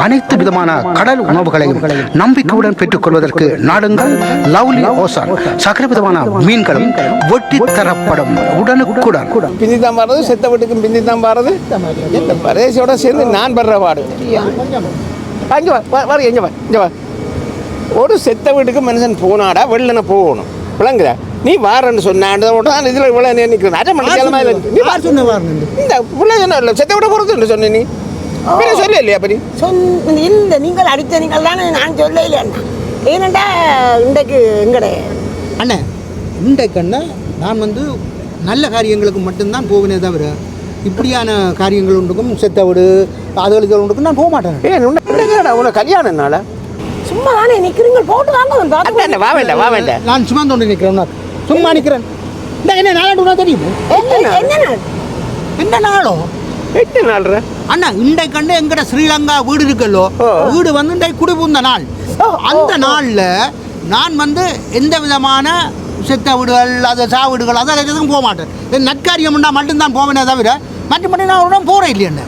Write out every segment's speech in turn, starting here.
அனைத்து விதமான கடல் உணவுகளையும் நம்பிக்கையுடன் பெற்றுக் கொள்வதற்கு நாடுங்கள் லவ்லி ஓசான். சகல விதமான மீன்களும் வெட்டி தரப்படும் உடனுக்குடன். பிந்தி தான் பாடுறது, செத்த வீட்டுக்கும் பிந்தி தான் பாடுறது. இந்த பரேசியோட சேர்ந்து நான் படுற பாடு. அங்கே வர எங்கே வா. ஒரு செத்த வீட்டுக்கு மனுஷன் போனாடா வெளில போகணும், விளங்குதா? நீ வாரன்னு சொன்னான் இதில் இவ்வளோ நிற்கிறேன். அரை மணி கிழமை இந்த பிள்ளை சொன்ன செத்த விட போகிறது சொன்ன நீ சொல்ல இல்லையா? அப்படி இல்லை, நீங்கள் அடித்த நீங்கள் தானே, நான் சொல்ல இல்லையா? ஏனண்டா இன்றைக்கு எங்கடே அண்ணே, இன்றைக்கு அண்ணா நான் நல்ல காரியங்களுக்கு மட்டும்தான் போவேனே தவிர இப்படியான காரியங்கள் உண்டுக்கும் செத்த வீடு அதுகளுக்கு உண்டுக்கும் நான் போக மாட்டேன். உனக்கு கல்யாணம்னால சும்மா தானே நிற்கிறீங்க, போட்டு வாங்க. வா வேண்டாம் நான் சும்மா தோண்டி நிற்கிறேன், சும்மா நிற்கிறேன். இந்த என்ன நாளாடுனா தெரியுமோ? என்ன நாளோ? 8 நாள் அண்ணா, இன்றைக்கு கண்டு எங்கட ஸ்ரீலங்கா வீடு இருக்கல்லோ, வீடு இன்றைக்கு குடிபுந்த நாள். அந்த நாளில் நான் எந்த விதமான செத்த வீடுகள் அது சா வீடுகள் அதெல்லாம் போக மாட்டேன். நற்காரியம்னா மட்டும்தான் போவேனே தவிர மற்றபடி நான் ஒரு போகிறேன் இல்லையா?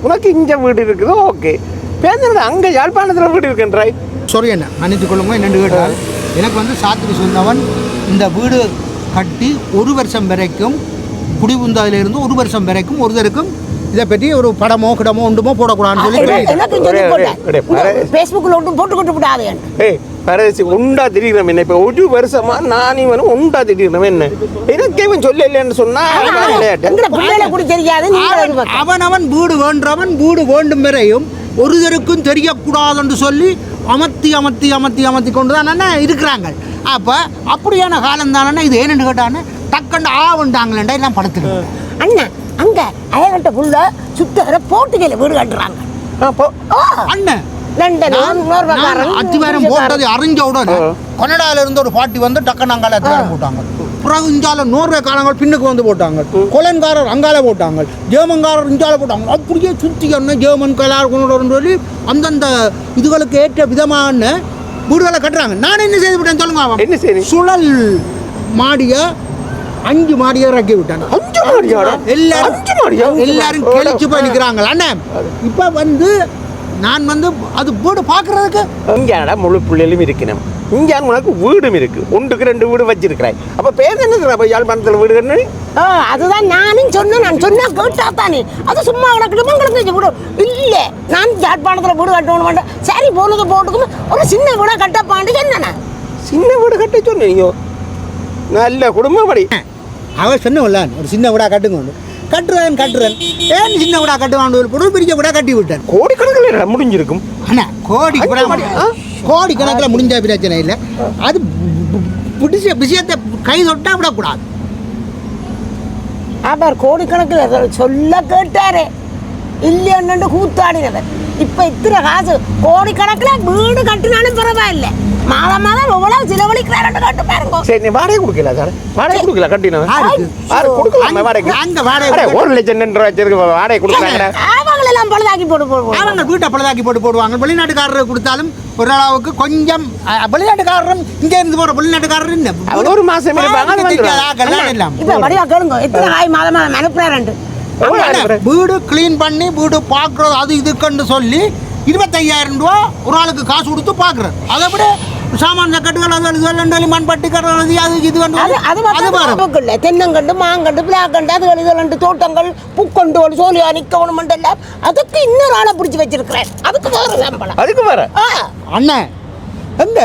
உனக்கு இங்கே வீடு இருக்குது, ஓகே. பேருந்து அங்கே யாழ்ப்பாணத்தில் வீடு இருக்குன்றாய். சாரி அண்ணா, மன்னித்து கொள்ளுங்க. என்னென்னு கேட்டால் எனக்கு சாத்திரி சொன்னவன் இந்த வீடு கட்டி 1 வருஷம் வரைக்கும் குடிபுந்ததிலிருந்து 1 வருஷம் வரைக்கும் ஒருத்தருக்கும் இதை பற்றி ஒரு படமோ கிடமோ ஒன்றுமோ போடக்கூடாதுன்னு சொல்லி ஃபேஸ்புக்கில் ஒன்றும் போட்டுக்கிட்டு விடாது. பரவாயில்ல, உண்டா திடீர்னு என்ன இப்போ 1 வருஷமா நான் இவனும் உண்டா திடீர்னு என்ன எனக்கே இவன் சொல்ல இல்லைன்னு சொன்னா அவன் வீடு வேண்டவன் வீடு வேண்டும் வரையும் ஒருத்தருக்கும் தெரியக்கூடாதுன்னு சொல்லி அமர்த்தி அமர்த்தி அமர்த்தி அமர்த்தி கொண்டு தான் இருக்கிறாங்க. அப்போ அப்படியான காலம் தானே இது. ஏன்னு கேட்டான்னு டக்கண்டு ஆவண்டாங்களேண்டா எல்லாம் படுத்துருக்கேன். அண்ணா அங்கே அயல்கிட்ட புள்ள சுத்தர போட்டுக்கல வீடு கட்டுறாங்க. அண்ணன் அத்திவாரம் போட்டது அறிஞ்ச உடனே கனடால இருந்து ஒரு பாட்டி டக்கனாங்கால அத்திவாரம் போட்டாங்க. பிறகு இஞ்சால நோர்வே காலங்கள் பின்னுக்கு போட்டாங்க. கொலன்காரர் அங்கால போட்டாங்க, ஜெர்மன்காரர் இஞ்சால போட்டாங்க. அப்படியே சுற்றி ஜெர்மன் கலார் சொல்லி அந்தந்த இதுகளுக்கு ஏற்ற விதமான வீடுகளை கட்டுறாங்க. நான் என்ன செய்து விட்டேன் சொல்லுங்க? என்ன செய்தி? சுழல் மாடிய 5 மாடியை இறக்கி விட்டாங்க. எல்லாரும் கெளிச்சு போய் நிற்கிறாங்க. அண்ணன் இப்ப நான் அது வீடு பார்க்கறதுக்கு இங்கே முழு பிள்ளைகளும் இருக்கணும். இங்கே உனக்கு வீடும் இருக்கு, 1க்கு 2 வீடு வச்சிருக்கிறாய். அப்போ பேர் என்ன யாழ்ப்பாணத்தில் வீடு கண்ணு? அதுதான் நானும் சொன்னேன். நான் சொன்னா கேட்டா தானே அது சும்மா கிடக்கு வீடு இல்லை. நான் யாழ்ப்பாணத்தில் வீடு கட்டணும் மாட்டேன். சரி போனது போட்டுக்கும் ஒரு சின்ன வீடா கட்டப்பாண்டு சொன்னேன். சின்ன வீடு கட்ட சொன்னீங்க, நல்ல குடும்பம் படி. அவன் சொன்னல ஒரு சின்ன வீடா கட்டுங்க, கட்டுறேன். ஏன் சின்ன வீடா கட்டுவான்? பொருள் பிரிக்க வீடா கட்டி விட்டேன். கோடிக்கணக்கில் முடிஞ்சிருக்கும். அண்ணா கோடிக்கணக்கில் முடிஞ்ச பிரச்சனை இல்லை. அது பிடிச்ச விஷயத்தை கை தொட்டா விடக்கூடாது. அவர் கோடிக்கணக்கில் சொல்ல கேட்டாரே இல்லைன்னு கூத்தாடினவர். இப்போ இத்தனை காசு கோடிக்கணக்கில் வீடு கட்டினாலும் பரவாயில்லை. மாதம் எவ்வளவு செலவழிக்கிறாரு கட்டு பாருங்க. சரி, நீ வாடகை கொடுக்கல சார்? வாடகை கொடுக்கல கட்டினா கொடுக்கலாம். வாடகை அங்கே வாடகை 1 லட்சம் ரூபாய் வாடகை கொடுக்குறாங்க. அவங்களெல்லாம் பழுதாக்கி அவங்க வீட்டை பழுதாக்கி போடுவாங்க. வெளிநாட்டுக்காரர் கொடுத்தாலும் ஒரு அளவுக்கு கொஞ்சம் வெளிநாட்டுக்காரரும் இங்கே இருந்து போகிற வெளிநாட்டுக்காரர் என்ன ஒரு மாதம் இப்போ வடிவா கேளுங்க எத்தனை ஆய் மாதம் அனுப்புறாரு. வீடு கிளீன் பண்ணி வீடு பார்க்குறது அது இதுக்குன்னு சொல்லி 25,000 ரூபா ஒரு ஆளுக்கு காசு கொடுத்து பார்க்குறேன். அதை விட சாமான் கட்டுகள் மண்பட்டி கட்டுறது அது இது இல்லை. தென்னங்கண்டு மாங்கண்டு பிளாக்கண்டு அது தோட்டங்கள் பூக்கண்டு சோழியா நிற்கணும் எல்லாம் அதுக்கு இன்னொரு ஆளை பிடிச்சி வச்சிருக்கிறேன். அதுக்கு வேற சம்பளம். அதுக்கு வேற அண்ணன் எங்க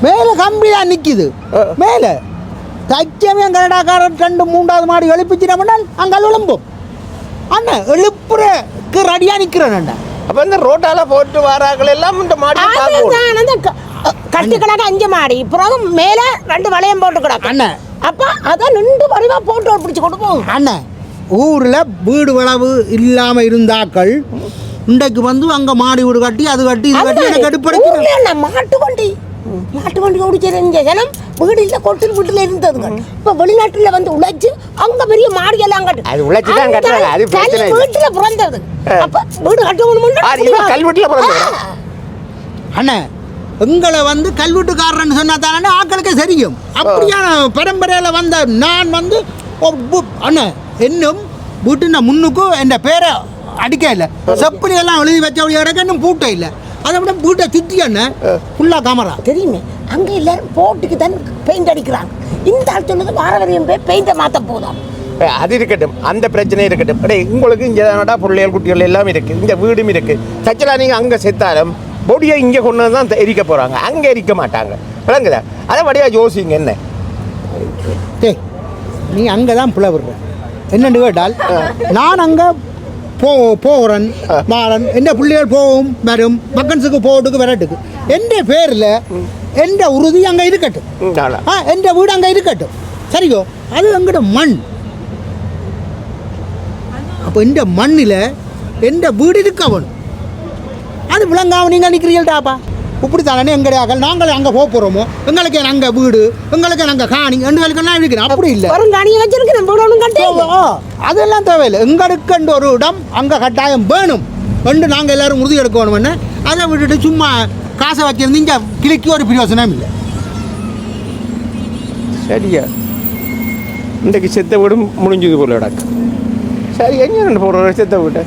மேலே கம்பியா நிற்கிது. மேலே தைக்கமே கனடாக்காரர் 2 3வது மாடி எழுப்பிச்சினோம்னால் அங்கே எழும்பும். அண்ணன் எழுப்புறக்கு ரெடியாக நிற்கிறேன். அண்ணன் அப்போ இந்த ரோட்டால போட்டு வராக்கள் எல்லாம் இந்த மாடி கட்டி கிடக்க 5 மாடி பிறகு மேலே 2 வளையம் போட்டு கிடக்கு. அண்ணன் அப்போ அதான் 2 வடிவா போட்டு பிடிச்சி கொடுப்போம். அண்ணன் ஊரில் வீடு வளவு இல்லாமல் இருந்தாக்கள் இன்றைக்கு அங்கே மாடி வீடு கட்டி அது கட்டி இது கட்டி எனக்கு கட்டுப்படுத்தி மாட்டு வண்டி ஓடிச்சிருந்த ஜனம் வீடு இல்லை கொட்டில் வீட்டில் இருந்ததுங்க. இப்போ வெளிநாட்டில் உழைச்சு அங்கே பெரிய மாடி எல்லாம் கட்டு அது உழைச்சி தான் கட்டுறாங்க. அது வீட்டில் பிறந்தது. அப்போ வீடு கட்டணும் கல்வெட்டில் பிறந்தது. அண்ணன் எங்களை கல்வெட்டுக்காரன்னு சொன்னா தானே ஆக்களுக்கே தெரியும். அப்படியான பரம்பரையில் நான் அண்ணன் இன்னும் வீட்டுன முன்னுக்கு என் பேரை அடிக்க இல்லை செப்பலி எல்லாம் எழுதி வச்ச வழி கிடக்க இன்னும் பூட்டே இல்லை அதை விட வீட்டை சுற்றி என்ன ஃபுல்லாக கேமரா தெரியுமே அங்கே எல்லாரும் போட்டுக்கு தான் பெயிண்ட் அடிக்கிறாங்க இந்த ஆள் சொன்னது வார வரையும் போய் பெயிண்டை மாற்ற போதும் அது இருக்கட்டும் அந்த பிரச்சனை இருக்கட்டும் உங்களுக்கு இங்கே தானடா பிள்ளைகள் குட்டிகள் எல்லாம் இருக்குது இந்த வீடும் இருக்குது சச்சலா நீங்கள் அங்கே செத்தாலும் பொடியை இங்கே கொண்டு வந்து தான் எரிக்க போகிறாங்க அங்கே எரிக்க மாட்டாங்க விளங்குதா அதை வடியாக யோசிங்க என்ன டேய் நீ அங்கே தான் புள்ள விடுற என்னென்னு கேட்டால் நான் அங்கே போகிறேன் மாறன் எந்த பிள்ளைகள் போகும் வரும் மக்கன்ஸுக்கு போட்டுக்கு விரட்டுக்கு எந்த பேரில் எந்த உறுதி அங்கே இருக்கட்டும் எந்த வீடு அங்கே இருக்கட்டும் சரியோ அது எங்கட மண் அப்போ இந்த மண்ணில் எந்த வீடு இருக்கவன் அது விளங்காம நீங்கள் நிற்கிறீங்கள்டாப்பா இப்படி தானே எங்கடையாக்கள் நாங்கள் அங்கே போகிறோமோ எங்களுக்கு அங்கே வீடு எங்களுக்கு நாங்கள் காணி எல்லாம் இருக்கிறோம் அப்படி இல்லை காணியை வச்சிருக்கிறேன் அதெல்லாம் தேவையில்லை எங்களுக்கு ஒரு இடம் அங்கே கட்டாயம் வேணும் ரெண்டு நாங்கள் எல்லோரும் உறுதி எடுக்க வேணும்னு அதை விட்டுட்டு சும்மா காசை வச்சிருந்து இங்கே கிளிக்கு ஒரு பிரயோசனம் இல்லை சரியா இன்றைக்கு செத்த வீடும் முடிஞ்சது போல சரி எங்கே போடுற செத்த வீட்டை